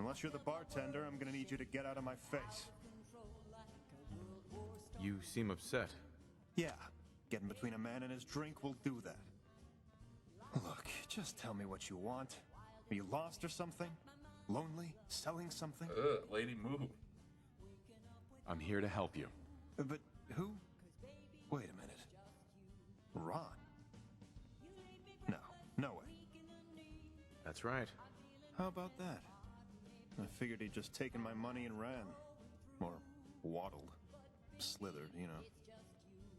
Unless you're the bartender, I'm gonna need you to get out of my face. You seem upset. Yeah, getting between a man and his drink will do that. Look, just tell me what you want. Are you lost or something? Lonely? Selling something? Lady, move. I'm here to help you. But who? Wait a minute. Ron? No, no way. That's right. How about that? I figured he'd just taken my money and ran. Or waddled. Slithered, you know.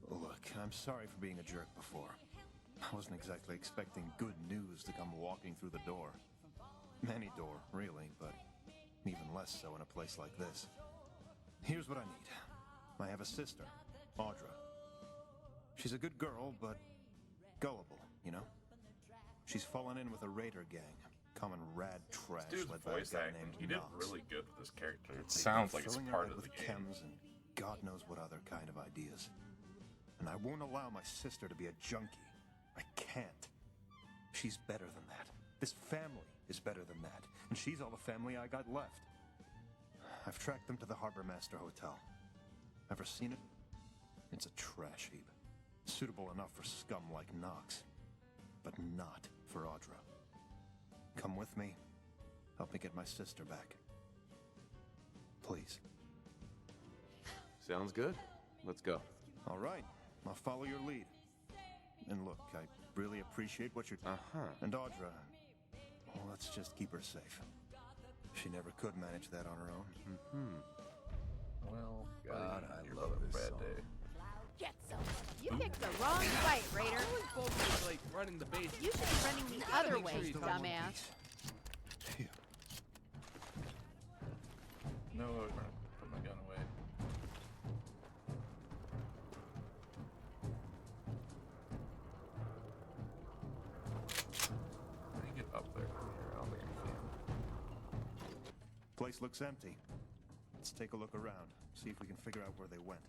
Look, I'm sorry for being a jerk before. I wasn't exactly expecting good news to come walking through the door. Any door, really, but even less so in a place like this. Here's what I need. I have a sister, Audra. She's a good girl, but gullible, you know? She's fallen in with a raider gang. Common rad trash Dude's led by a voice guy acting, named he did Knox. really good with this character. It They've sounds been like it's filling her part head of the with game. chems and God knows what other kind of ideas. And I won't allow my sister to be a junkie. I can't. She's better than that. This family is better than that. And she's all the family I got left. I've tracked them to the Harbor Master Hotel. Ever seen it? It's a trash heap. Suitable enough for scum like Knox. But not for Audra. Come with me. Help me get my sister back. Please. Sounds good. Let's go. All right. I'll follow your lead. And look, I really appreciate what you're... And Audra, well, let's just keep her safe. She never could manage that on her own. Well, God, buddy, I you're love having a this bad song. day. Get some. You picked the wrong fight, Raider. Like running the base. You should be running the other way, Still in one dumbass. piece. Phew. No, I'm gonna put my gun away. How do you get up there from here? I don't think I can. Place looks empty. Let's take a look around. See if we can figure out where they went.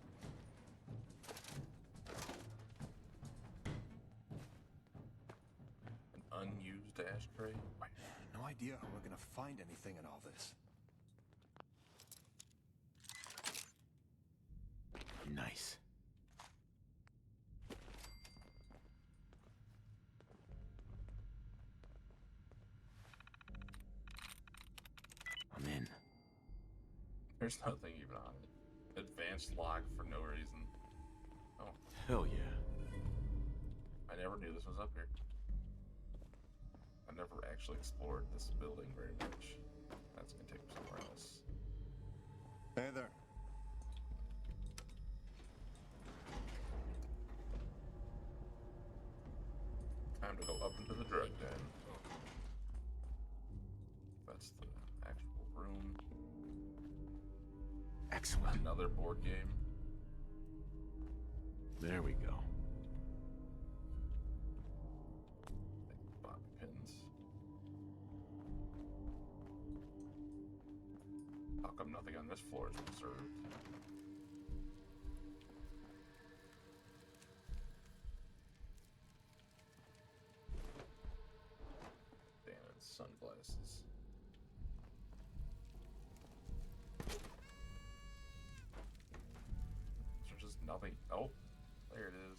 An unused ashtray? No idea how we're gonna find anything in all this. Nice. I'm in. There's nothing even on it. Advanced lock for no reason. Oh, Hell yeah. I never knew this was up here. I never actually explored this building very much. That's gonna take me somewhere else. Hey there. Time to go up into the drug den. That's the actual room. Excellent. Another board game. There we go. Bobby pins. How come nothing on this floor is reserved? Damn it, sunglasses. There's just nothing. Oh, there it is.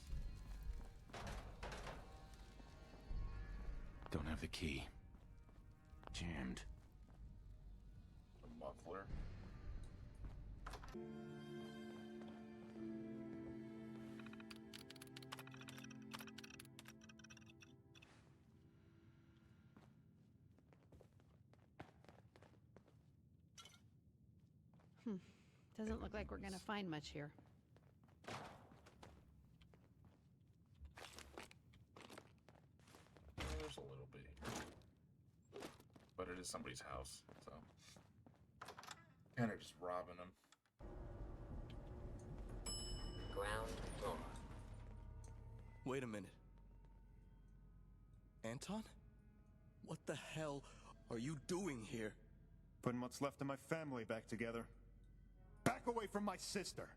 Don't have the key. Jammed. A muffler. Doesn't look like we're gonna find much here. There's a little bit here. But it is somebody's house, so. Kind of just robbing them. Ground floor. Wait a minute. Anton? What the hell are you doing here? Putting what's left of my family back together. Back away from my sister.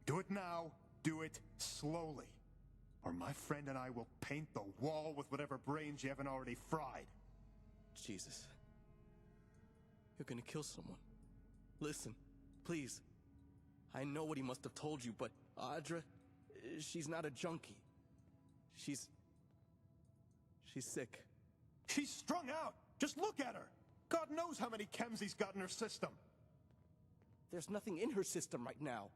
Do it now. Do it slowly. Or my friend and I will paint the wall with whatever brains you haven't already fried. Jesus. You're gonna kill someone. Listen, please. I know what he must have told you, but Audra, she's not a junkie. She's sick. She's strung out! Just look at her! God knows how many chems he's got in her system! There's nothing in her system right now.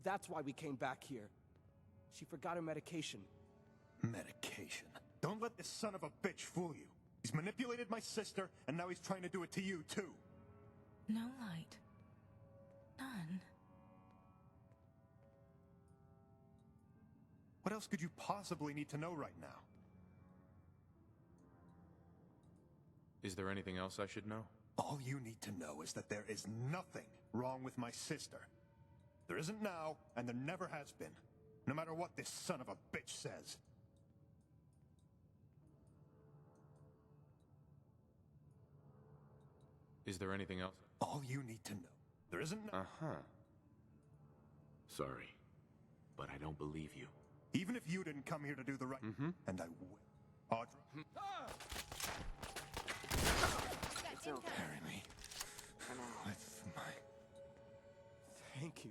That's why we came back here. She forgot her medication. Medication? Don't let this son of a bitch fool you. He's manipulated my sister, and now he's trying to do it to you, too. No light. None. What else could you possibly need to know right now? Is there anything else I should know? All you need to know is that there is nothing wrong with my sister. There isn't now, and there never has been. No matter what this son of a bitch says. Is there anything else? All you need to know. There isn't no— Sorry, but I don't believe you. Even if you didn't come here to do the right— And I will. Audra? Carry me. With my— Thank you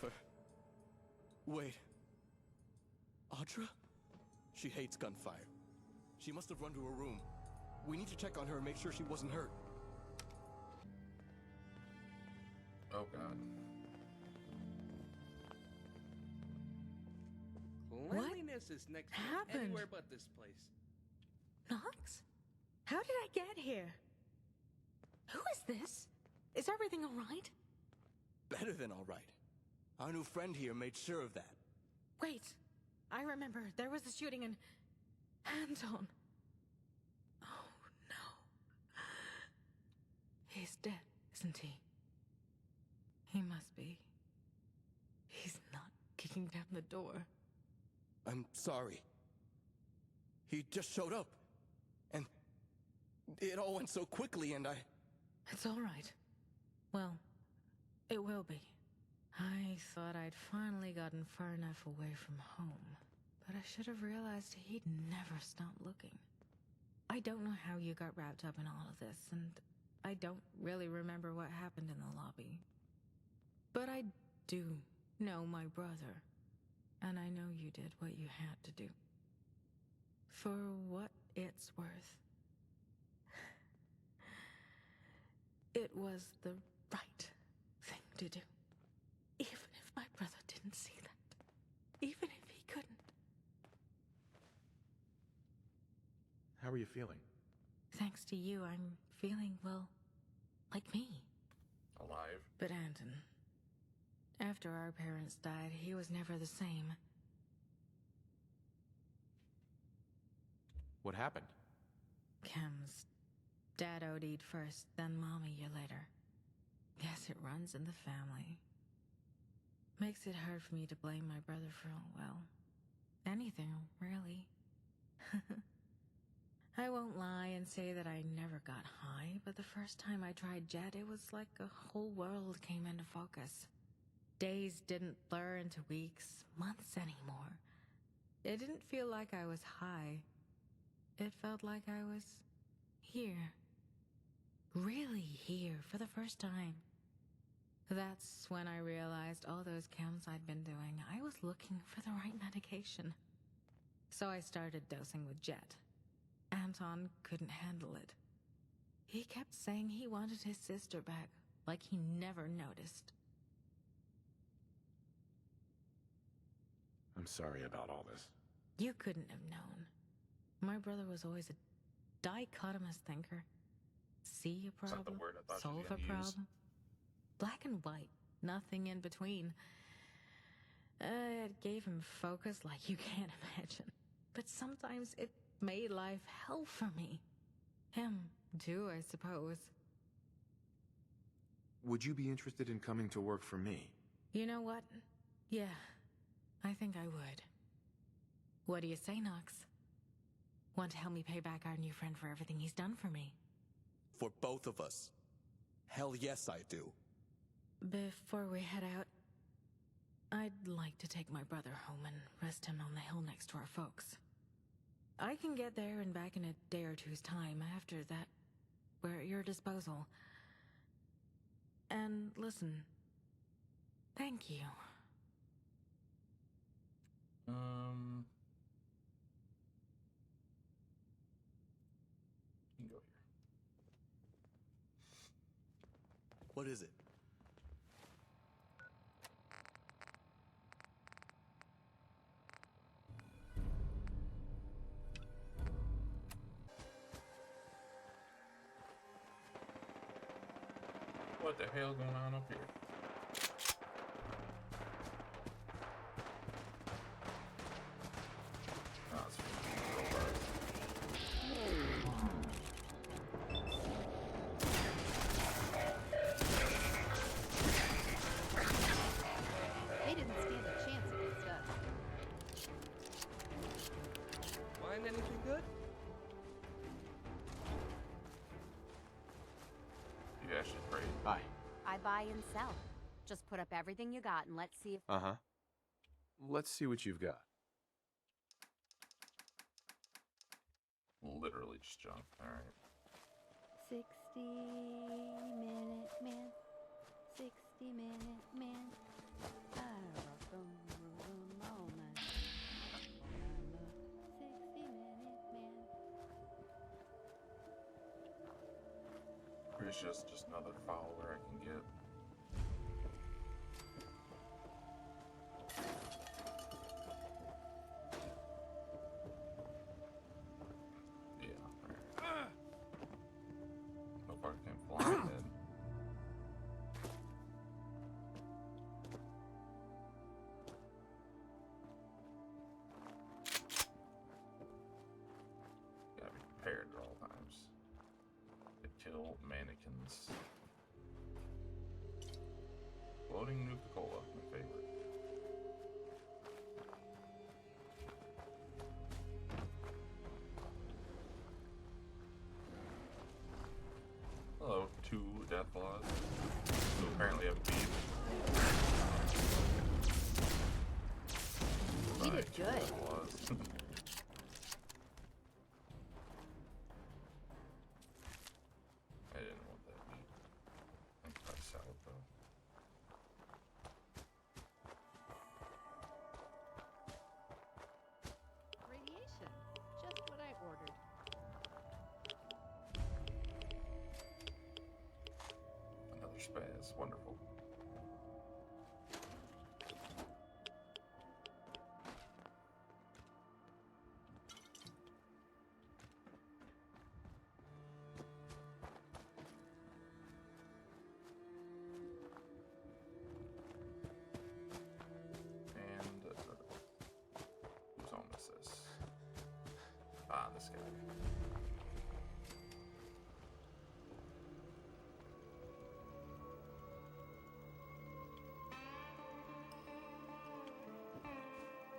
for... Wait. Audra? She hates gunfire. She must have run to her room. We need to check on her and make sure she wasn't hurt. Oh god. Cleanliness is next to happened? anywhere but this place. Knox? How did I get here? Who is this? Is everything all right? Better than all right. Our new friend here made sure of that. Wait. I remember. There was a shooting in... Anton. Oh, no. He's dead, isn't he? He must be. He's not kicking down the door. I'm sorry. He just showed up. And it all went so quickly and I... It's all right. Well, it will be. I thought I'd finally gotten far enough away from home, but I should have realized he'd never stop looking. I don't know how you got wrapped up in all of this, and I don't really remember what happened in the lobby. But I do know my brother, and I know you did what you had to do. For what it's worth. It was the right thing to do. Even if my brother didn't see that. Even if he couldn't. How are you feeling? Thanks to you, I'm feeling, well, like me. Alive. But Anton, after our parents died, he was never the same. What happened? Kim's dad OD'd first, then Mom a year later. Guess it runs in the family. Makes it hard for me to blame my brother for, well, anything, really. I won't lie and say that I never got high, but the first time I tried Jet, it was like a whole world came into focus. Days didn't blur into weeks, months anymore. It didn't feel like I was high. It felt like I was here. Really here for the first time. That's when I realized all those chems I'd been doing, I was looking for the right medication. So I started dosing with Jet. Anton couldn't handle it. He kept saying he wanted his sister back, like he never noticed. I'm sorry about all this. You couldn't have known. My brother was always a dichotomous thinker. See a Is that the problem, word I thought you solve were a gonna use? problem. Black and white, nothing in between. It gave him focus like you can't imagine. But sometimes it made life hell for me. Him, too, I suppose. Would you be interested in coming to work for me? You know what? Yeah, I think I would. What do you say, Knox? Want to help me pay back our new friend for everything he's done for me? For both of us. Hell yes, I do. Before we head out, I'd like to take my brother home and rest him on the hill next to our folks. I can get there and back in a day or two's time. After that, we're at your disposal. And listen, thank you. You can go here. What is it? What the hell going on up here? Oh, it's robots. They didn't stand a chance against us. Find anything good? You actually prayed. Hi. I buy and sell. Just put up everything you got and let's see if... Uh-huh. Let's see what you've got. Literally just junk. Alright. 60-minute man. 60-minute man. I rock 'em all night. I'm a 60-minute man. It's just another follower I can get. Yeah, alright. So far I can't fly ahead. Gotta be prepared at all times. To kill mannequins. Floating Nuka-Cola, my favorite. Hello, 2 death laws. Who apparently have beef. We did Right, 2 good. death laws. I didn't want that meat. I can try salad though. Radiation. Just what I ordered. Another spaz. Wonderful. And whose home is this? Ah, this guy.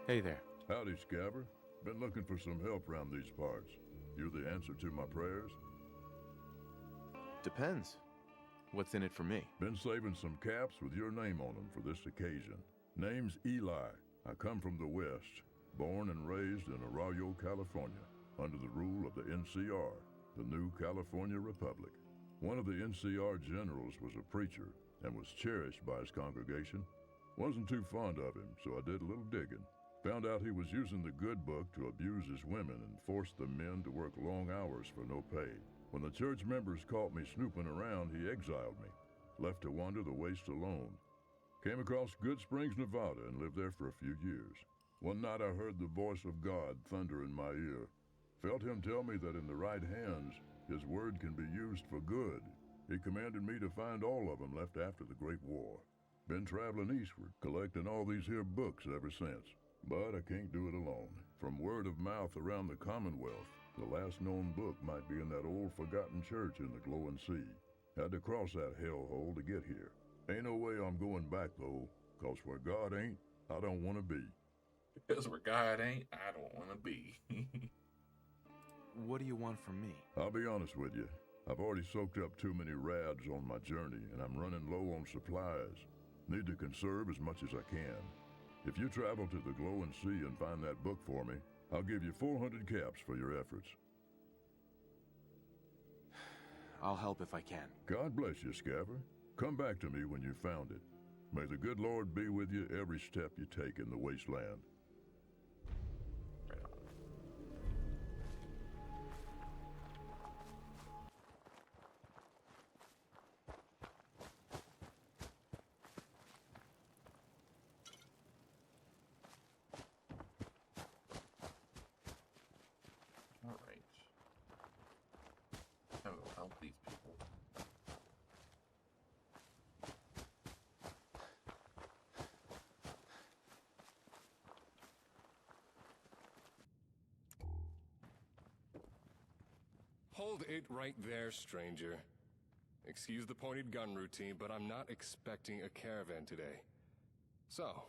Hey there. Howdy, Scabber. Been looking for some help around these parts. You the answer to my prayers? Depends. What's in it for me? Been saving some caps with your name on them for this occasion. Name's Eli. I come from the West, born and raised in Arroyo, California, under the rule of the NCR, the New California Republic. One of the NCR generals was a preacher and was cherished by his congregation. Wasn't too fond of him, so I did a little digging. Found out he was using the good book to abuse his women and force the men to work long hours for no pay. When the church members caught me snooping around, he exiled me, left to wander the waste alone. Came across Good Springs, Nevada, and lived there for a few years. One night I heard the voice of God thunder in my ear. Felt him tell me that in the right hands, his word can be used for good. He commanded me to find all of them left after the Great War. Been traveling eastward, collecting all these here books ever since. But I can't do it alone. From word of mouth around the Commonwealth, the last known book might be in that old forgotten church in the glowing sea. Had to cross that hellhole to get here. Ain't no way I'm going back, though, 'cause where God ain't, I don't want to be. Because where God ain't, I don't want to be. What do you want from me? I'll be honest with you. I've already soaked up too many rads on my journey, and I'm running low on supplies. Need to conserve as much as I can. If you travel to the glowing sea and find that book for me, I'll give you 400 caps for your efforts. I'll help if I can. God bless you, Scabber. Come back to me when you found it. May the good Lord be with you every step you take in the wasteland. Right on. All right. I will help these people. Hold it right there, stranger. Excuse the pointed gun routine, but I'm not expecting a caravan today. So,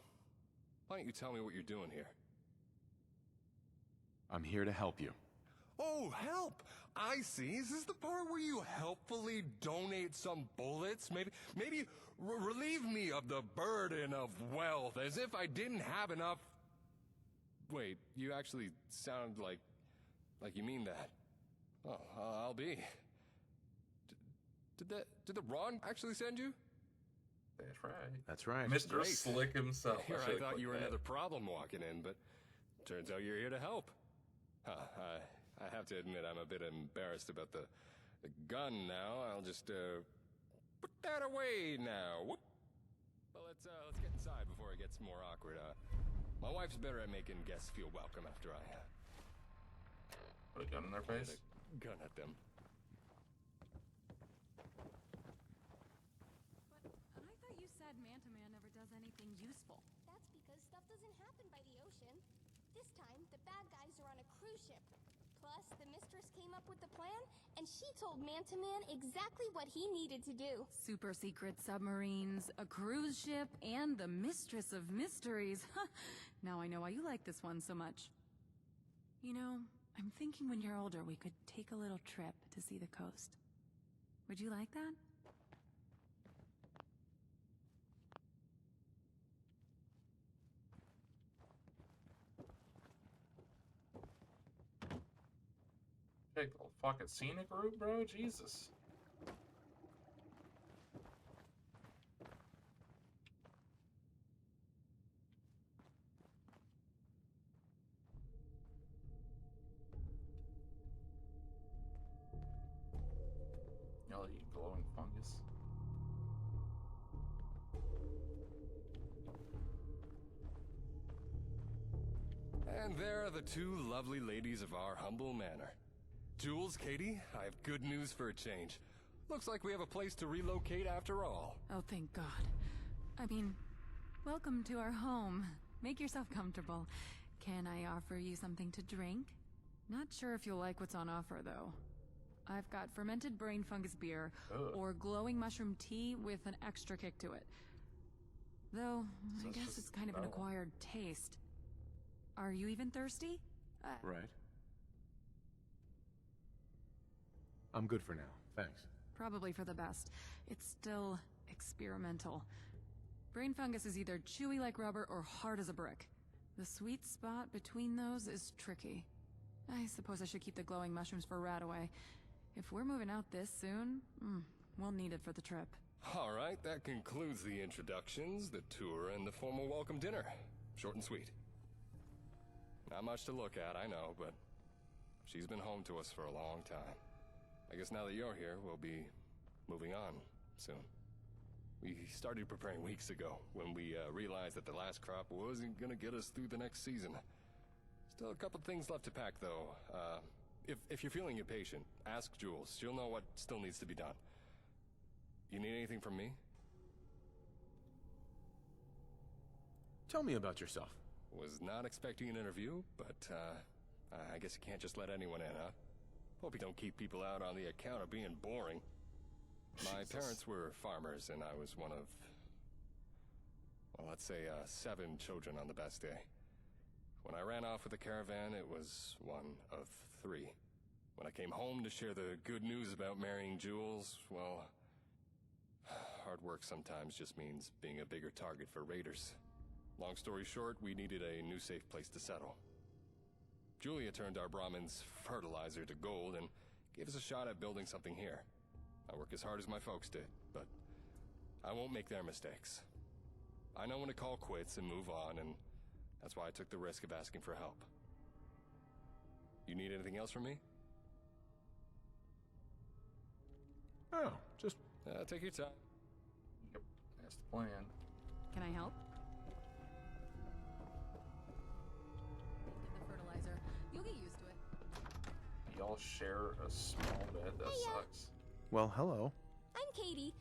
why don't you tell me what you're doing here? I'm here to help you. Oh, help! I see. Is this the part where you helpfully donate some bullets? Maybe relieve me of the burden of wealth, as if I didn't have enough... Wait, you actually sound like you mean that. Oh, I'll be. Did the Ron actually send you? That's right. That's right. Mr. Great. Slick himself. Here, I should've thought clicked you were that. another problem walking in, but turns out you're here to help. Huh, I have to admit I'm a bit embarrassed about the gun now. I'll just put that away now. Whoop. Well, let's get inside before it gets more awkward. My wife's better at making guests feel welcome after I Put a gun in their face? hit a gun at them. But I thought you said Manta Man never does anything useful. That's because stuff doesn't happen by the ocean. This time, the bad guys are on a cruise ship. Plus, the mistress came up with the plan, and she told Manta Man exactly what he needed to do. Super secret submarines, a cruise ship, and the mistress of mysteries. Now I know why you like this one so much. You know, I'm thinking when you're older we could take a little trip to see the coast. Would you like that? Take a fucking scenic route, bro? Jesus. Y'all eat glowing fungus? And there are the two lovely ladies of our humble manor. Jules, Katie, I have good news for a change. Looks like we have a place to relocate after all. Oh, thank God. I mean, welcome to our home. Make yourself comfortable. Can I offer you something to drink? Not sure if you'll like what's on offer, though. I've got fermented brain fungus beer, or glowing mushroom tea with an extra kick to it. Though, I guess it's kind of an acquired taste. Are you even thirsty? Right. I'm good for now, thanks. Probably for the best. It's still experimental. Brain fungus is either chewy like rubber or hard as a brick. The sweet spot between those is tricky. I suppose I should keep the glowing mushrooms for Radaway. If we're moving out this soon, we'll need it for the trip. All right, that concludes the introductions, the tour, and the formal welcome dinner. Short and sweet. Not much to look at, I know, but she's been home to us for a long time. I guess now that you're here, we'll be moving on soon. We started preparing weeks ago when we realized that the last crop wasn't gonna get us through the next season. Still a couple things left to pack, though. If you're feeling impatient, ask Jules. She'll know what still needs to be done. You need anything from me? Tell me about yourself. Was not expecting an interview, but I guess you can't just let anyone in, huh? Hope you don't keep people out on the account of being boring. My parents were farmers, and I was one of, well, let's say 7 children on the best day. When I ran off with the caravan, it was one of 3. When I came home to share the good news about marrying Jules, well, hard work sometimes just means being a bigger target for raiders. Long story short, we needed a new safe place to settle. Julia turned our Brahmin's fertilizer to gold and gave us a shot at building something here. I work as hard as my folks did, but I won't make their mistakes. I know when to call quits and move on, and that's why I took the risk of asking for help. You need anything else from me? Oh, just... Take your time. Yep, that's the plan. Can I help? Did the fertilizer. You'll get used to it. Y'all share a small bed. That sucks. Well, hello. I'm Katie.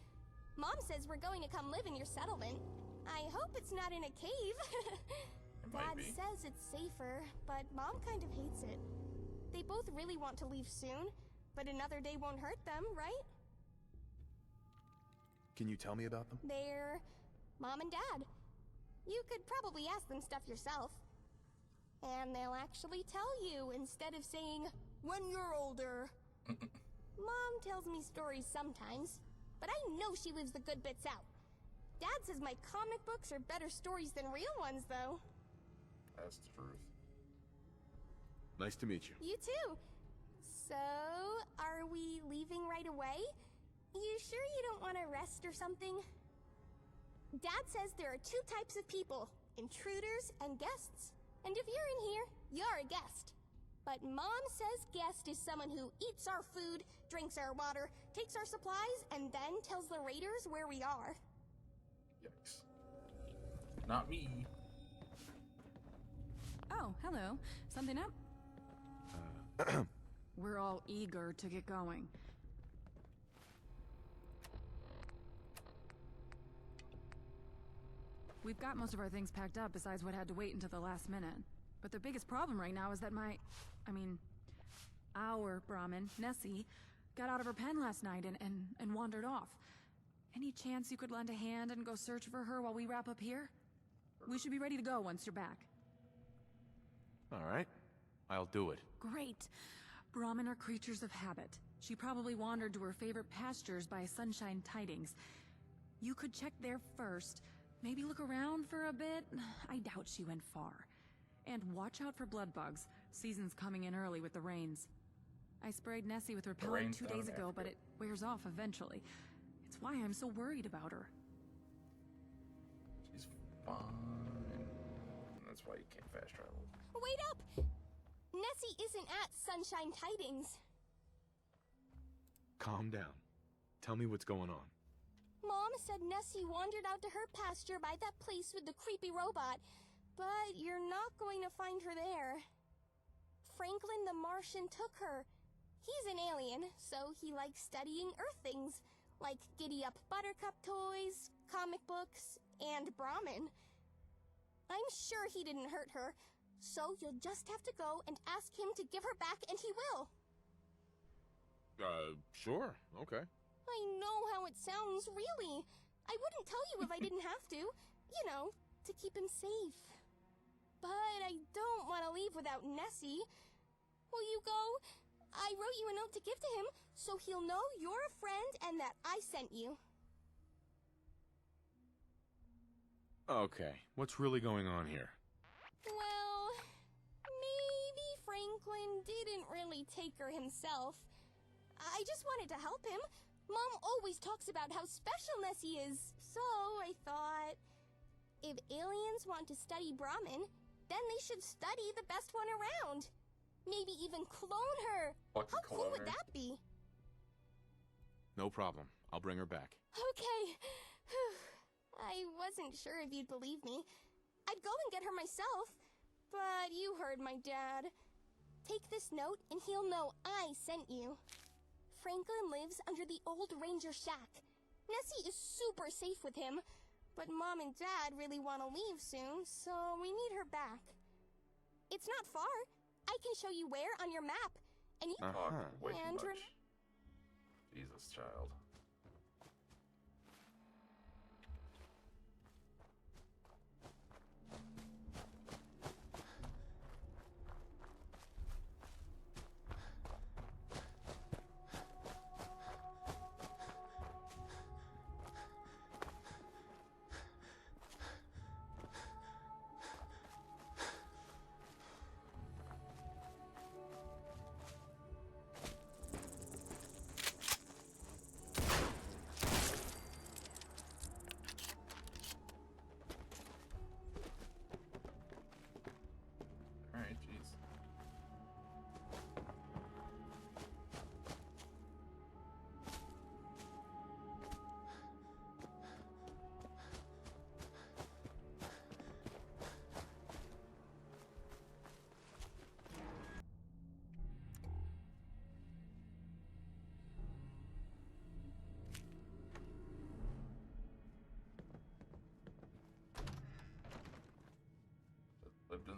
Mom says we're going to come live in your settlement. I hope it's not in a cave. might Dad be. says it's safer, but Mom kind of hates it. They both really want to leave soon, but another day won't hurt them, right? Can you tell me about them? They're Mom and Dad. You could probably ask them stuff yourself. And they'll actually tell you instead of saying, when you're older. Mom tells me stories sometimes, but I know she leaves the good bits out. Dad says my comic books are better stories than real ones, though. That's the truth. Nice to meet you. You too. So, are we leaving right away? You sure you don't want to rest or something? Dad says there are two types of people, intruders and guests. And if you're in here, you're a guest. But Mom says guest is someone who eats our food, drinks our water, takes our supplies, and then tells the raiders where we are. Yikes. Not me. Oh, hello. Something up? We're all eager to get going. We've got most of our things packed up besides what had to wait until the last minute. But the biggest problem right now is that our Brahmin, Nessie, got out of her pen last night and wandered off. Any chance you could lend a hand and go search for her while we wrap up here? We should be ready to go once you're back. All right. I'll do it. Great. Brahmin are creatures of habit. She probably wandered to her favorite pastures by Sunshine Tidings. You could check there first. Maybe look around for a bit. I doubt she went far. And watch out for blood bugs. Season's coming in early with the rains. I sprayed Nessie with repellent 2 days ago, but it wears off eventually. It's why I'm so worried about her. She's fine. That's why you can't fast travel. Wait up! Nessie isn't at Sunshine Tidings. Calm down. Tell me what's going on. Mom said Nessie wandered out to her pasture by that place with the creepy robot, but you're not going to find her there. Franklin the Martian took her. He's an alien, so he likes studying Earth things, like giddy-up Buttercup toys, comic books, and Brahmin. I'm sure he didn't hurt her, so you'll just have to go and ask him to give her back, and he will. Sure. Okay. I know how it sounds, really. I wouldn't tell you if I didn't have to. You know, to keep him safe. But I don't want to leave without Nessie. Will you go? I wrote you a note to give to him, so he'll know you're a friend and that I sent you. Okay. What's really going on here? Well, maybe Franklin didn't really take her himself. I just wanted to help him. Mom always talks about how special Nessie is, so I thought, if aliens want to study Brahmin, then they should study the best one around. Maybe even clone her. Fucking How cool clone would her. that be? No problem. I'll bring her back. Okay. I wasn't sure if you'd believe me. I'd go and get her myself, but you heard my dad. Take this note and he'll know I sent you. Franklin lives under the old ranger shack. Nessie is super safe with him, but Mom and Dad really want to leave soon, so we need her back. It's not far. I can show you where on your map, and you... Talking way too And much. Jesus, child.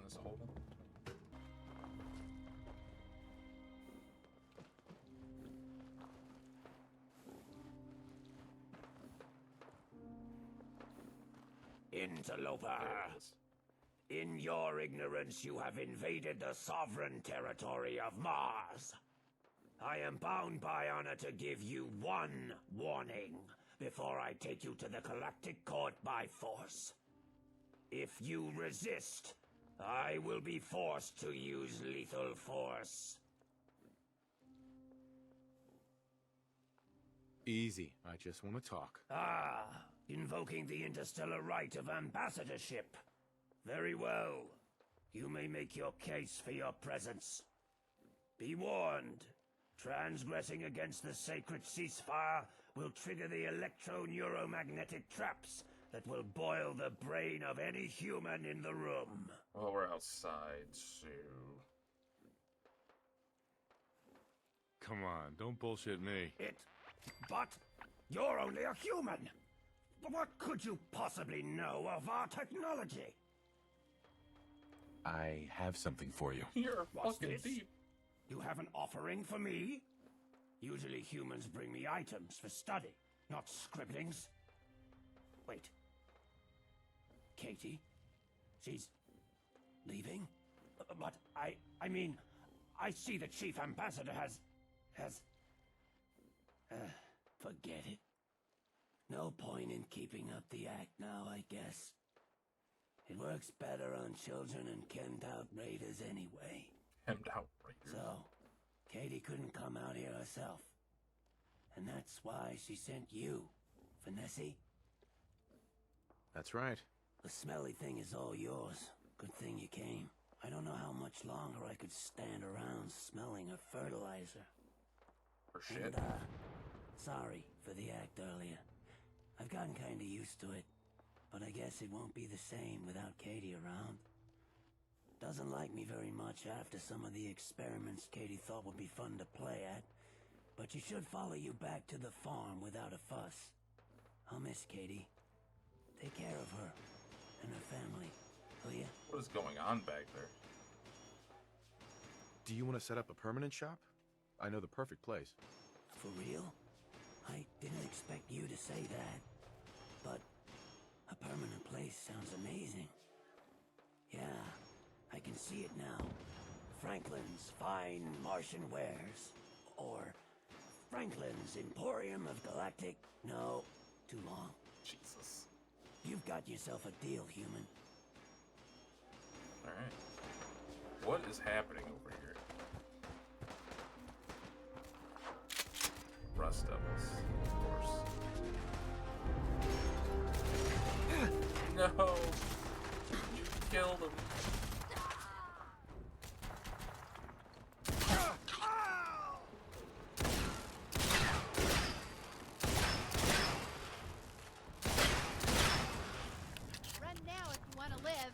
is holding. Interloper. There it is. In your ignorance, you have invaded the sovereign territory of Mars. I am bound by honor to give you one warning before I take you to the Galactic Court by force. If you resist, I will be forced to use lethal force. Easy. I just want to talk. Ah, invoking the interstellar right of ambassadorship. Very well. You may make your case for your presence. Be warned. Transgressing against the sacred ceasefire will trigger the electro-neuromagnetic traps that will boil the brain of any human in the room. Well, we're outside, so... Come on, don't bullshit me. But you're only a human. What could you possibly know of our technology? I have something for you. You're What's fucking this? deep. You have an offering for me? Usually humans bring me items for study, not scribblings. Wait. Katie? She's... leaving? But I mean, I see the Chief Ambassador has... forget it. No point in keeping up the act now, I guess. It works better on children and kemmed-out raiders anyway. Hemmed-out raiders. So, Katie couldn't come out here herself. And that's why she sent you, Finessi. That's right. The smelly thing is all yours. Good thing you came. I don't know how much longer I could stand around smelling her fertilizer. For shit. And, sorry for the act earlier. I've gotten kinda used to it. But I guess it won't be the same without Katie around. Doesn't like me very much after some of the experiments Katie thought would be fun to play at. But she should follow you back to the farm without a fuss. I'll miss Katie. Take care of her and her family, will ya? What is going on back there? Do you want to set up a permanent shop? I know the perfect place. For real? I didn't expect you to say that. But a permanent place sounds amazing. Yeah, I can see it now. Franklin's Fine Martian Wares. Or Franklin's Emporium of Galactic... No, too long. Jesus. You've got yourself a deal, human. Alright. What is happening over here? Rust devils, of course. No! You killed him. Run now if you want to live.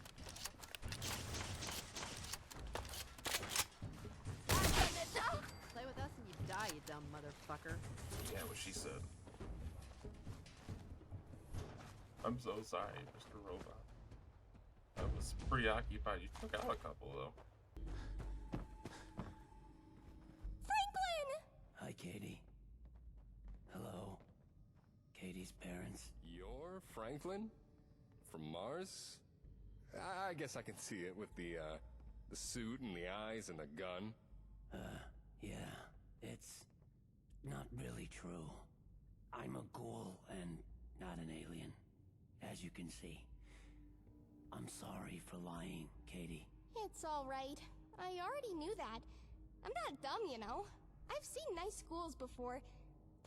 Play with us and you die, you dumb motherfucker. Yeah, what she said. I'm so sorry, Mr. Robot. I was preoccupied. You took out a couple, though. Franklin! Hi, Katie. Hello. Katie's parents. You're Franklin? From Mars? I guess I can see it with the suit and the eyes and the gun. Yeah. It's not really true. I'm a ghoul and not an alien, as you can see. I'm sorry for lying, Katie. It's alright. I already knew that. I'm not dumb, you know. I've seen nice schools before,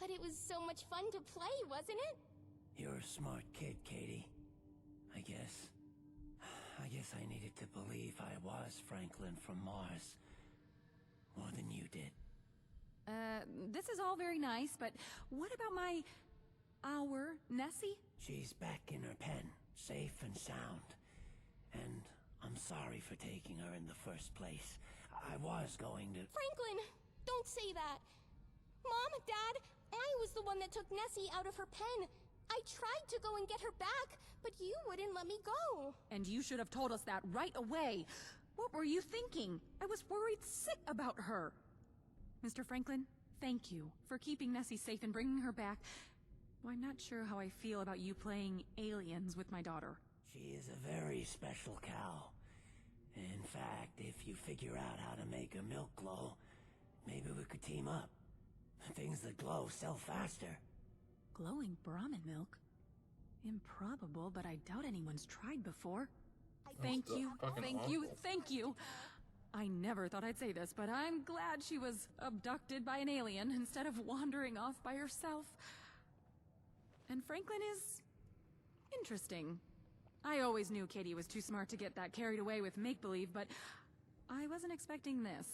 but it was so much fun to play, wasn't it? You're a smart kid, Katie. I guess I needed to believe I was Franklin from Mars more than you did. This is all very nice, but what about our Nessie? She's back in her pen, safe and sound. And I'm sorry for taking her in the first place. I was going to... Franklin, don't say that. Mom, Dad, I was the one that took Nessie out of her pen. I tried to go and get her back, but you wouldn't let me go. And you should have told us that right away. What were you thinking? I was worried sick about her. Mr. Franklin, thank you for keeping Nessie safe and bringing her back. I'm not sure how I feel about you playing aliens with my daughter. She is a very special cow. In fact, if you figure out how to make her milk glow, maybe we could team up. Things that glow sell faster. Glowing Brahmin milk? Improbable, but I doubt anyone's tried before. Thank you, thank you, thank you! I never thought I'd say this, but I'm glad she was abducted by an alien instead of wandering off by herself. And Franklin is interesting. I always knew Katie was too smart to get that carried away with make-believe, but I wasn't expecting this.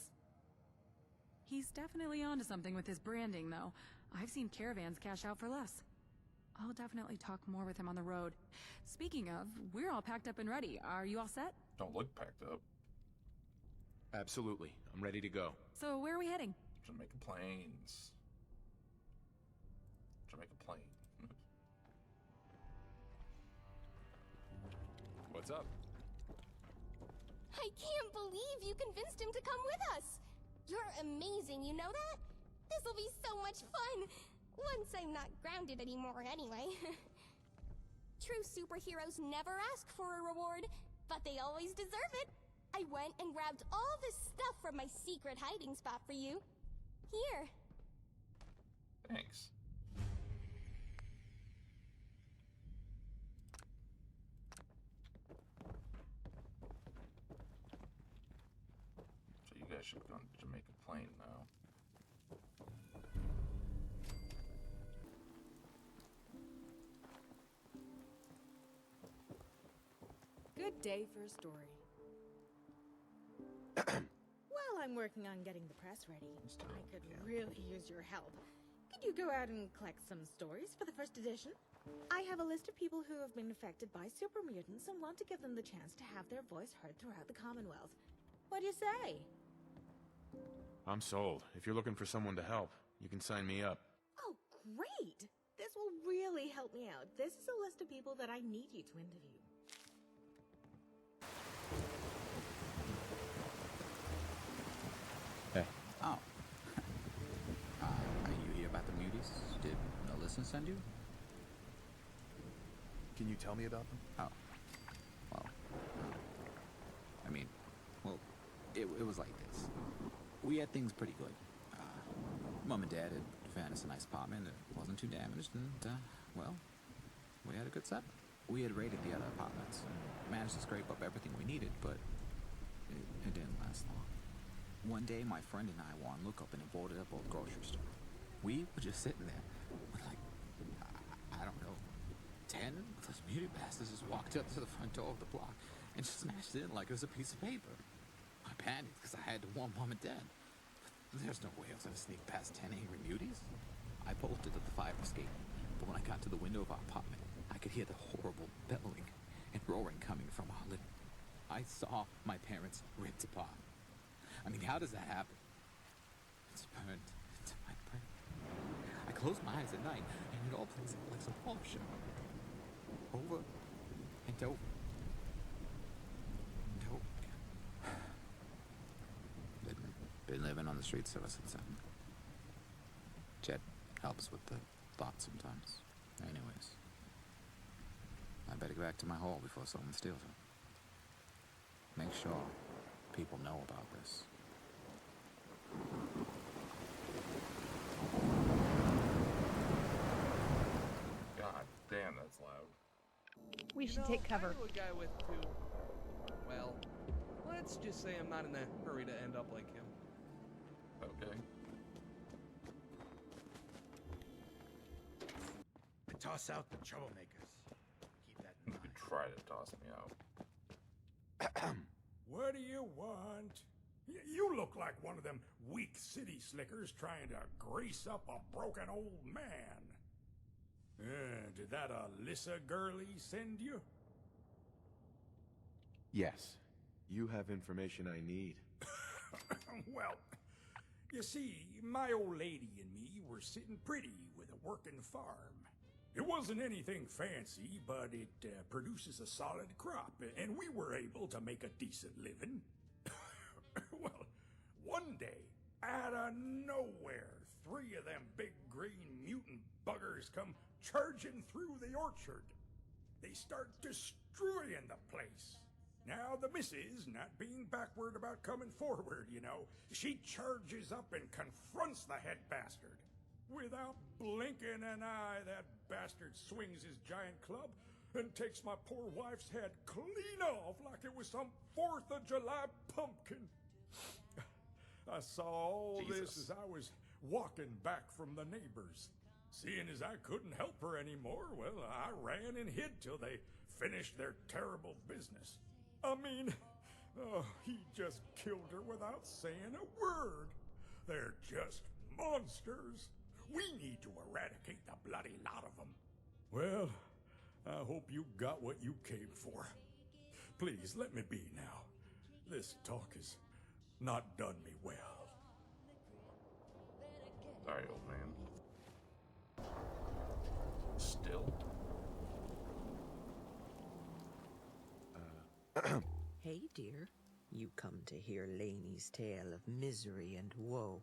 He's definitely onto something with his branding, though. I've seen caravans cash out for less. I'll definitely talk more with him on the road. Speaking of, we're all packed up and ready. Are you all set? Don't look packed up. Absolutely. I'm ready to go. So where are we heading? Jamaica Plains. Jamaica Plain. What's up? I can't believe you convinced him to come with us. You're amazing, you know that? This'll be so much fun. Once I'm not grounded anymore anyway. True superheroes never ask for a reward, but they always deserve it. I went and grabbed all this stuff from my secret hiding spot for you. Here. Thanks. So you guys should go to Jamaica Plain now. Good day for a story. While I'm working on getting the press ready, I could really use your help. Could you go out and collect some stories for the first edition? I have a list of people who have been affected by super mutants and want to give them the chance to have their voice heard throughout the Commonwealth. What do you say? I'm sold. If you're looking for someone to help, you can sign me up. Oh, great! This will really help me out. This is a list of people that I need you to interview. Hey. Oh. Are you here about the muties? Did Alyssa send you? Can you tell me about them? Oh. Well, I mean, well, it was like this. We had things pretty good. Mom and Dad had found us a nice apartment that wasn't too damaged, and, well, we had a good setup. We had raided the other apartments and managed to scrape up everything we needed, but it didn't last long. One day, my friend and I were on lookup in a boarded up old grocery store. We were just sitting there when, like, I don't know, 10 of those mutant bastards just walked up to the front door of the block and just smashed it in like it was a piece of paper. I panicked because I had to warn Mom and Dad. But there's no way I was going to sneak past 10 angry muties. I bolted to the fire escape, but when I got to the window of our apartment, I could hear the horrible bellowing and roaring coming from our living. I saw my parents ripped apart. I mean, how does that happen? It's burned into my brain. I close my eyes at night, and it all plays out like some horror show. Over and over. And over again. Been living on the streets ever since then. Jet helps with the thoughts sometimes. Anyways. I better get back to my hole before someone steals it. Make sure people know about this. God damn, that's loud. We should take cover. I know a guy with two. Well, let's just say I'm not in a hurry to end up like him. Okay. I toss out the troublemakers. Keep that in You mind. could try to toss me out. What do you want? You look like one of them weak city slickers trying to grease up a broken old man. Did that Alyssa girlie send you? Yes. You have information I need. Well, you see, my old lady and me were sitting pretty with a working farm. It wasn't anything fancy, but it produces a solid crop, and we were able to make a decent living. Well, one day, out of nowhere, 3 of them big green mutant buggers come charging through the orchard. They start destroying the place. Now, the missus, not being backward about coming forward, she charges up and confronts the head bastard. Without blinking an eye, that bastard swings his giant club and takes my poor wife's head clean off like it was some 4th of July pumpkin. I saw all this as I was walking back from the neighbors. Seeing as I couldn't help her anymore, well, I ran and hid till they finished their terrible business. I mean, he just killed her without saying a word. They're just monsters. We need to eradicate the bloody lot of them. Well, I hope you got what you came for. Please, let me be now. This talk has not done me well. Sorry, old man. Still? Hey, dear. You come to hear Laney's tale of misery and woe.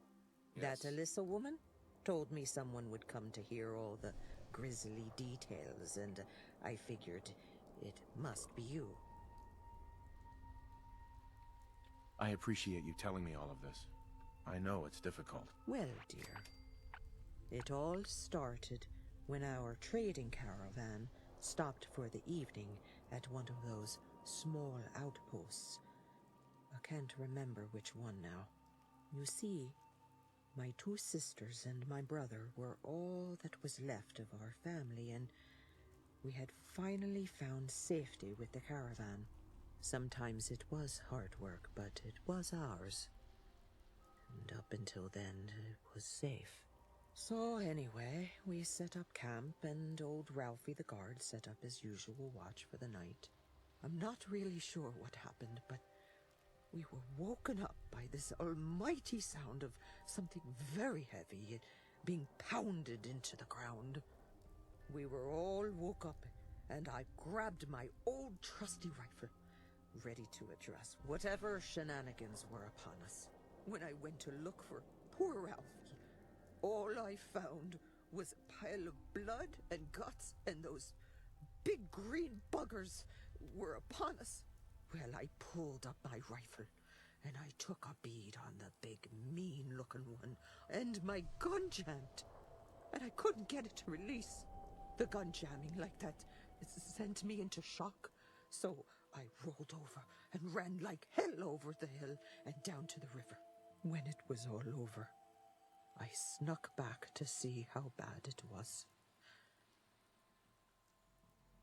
Yes. That Alyssa woman told me someone would come to hear all the grisly details, and I figured it must be you. I appreciate you telling me all of this. I know it's difficult. Well, dear, it all started when our trading caravan stopped for the evening at one of those small outposts. I can't remember which one now. You see, my 2 sisters and my brother were all that was left of our family, and we had finally found safety with the caravan. Sometimes it was hard work, but it was ours. And up until then, it was safe. So anyway, we set up camp, and old Ralphie the guard set up his usual watch for the night. I'm not really sure what happened, but we were woken up by this almighty sound of something very heavy being pounded into the ground. We were all woke up, and I grabbed my old trusty rifle, ready to address whatever shenanigans were upon us. When I went to look for poor Ralphie, all I found was a pile of blood and guts, and those big green buggers were upon us. Well, I pulled up my rifle, and I took a bead on the big, mean-looking one, and my gun jammed, and I couldn't get it to release. The gun jamming like that sent me into shock, so I rolled over and ran like hell over the hill and down to the river. When it was all over, I snuck back to see how bad it was.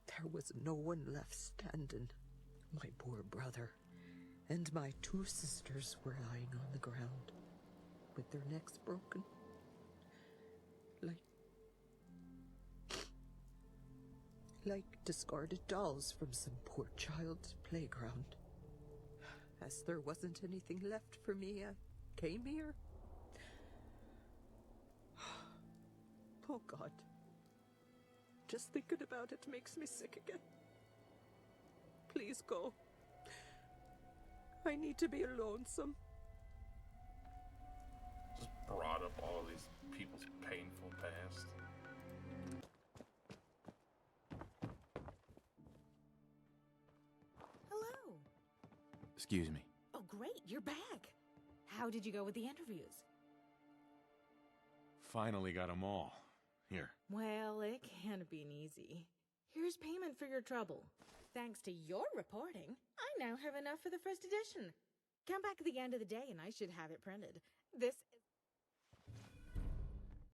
There was no one left standing. My poor brother and my 2 sisters were lying on the ground, with their necks broken, like discarded dolls from some poor child's playground. As there wasn't anything left for me, I came here. Oh, God. Just thinking about it makes me sick again. Please go. I need to be lonesome. Just brought up all of these people's painful past. Hello. Excuse me. Oh, great, you're back. How did you go with the interviews? Finally got them all. Here. Well, it can't be easy. Here's payment for your trouble. Thanks to your reporting, I now have enough for the first edition. Come back at the end of the day and I should have it printed. This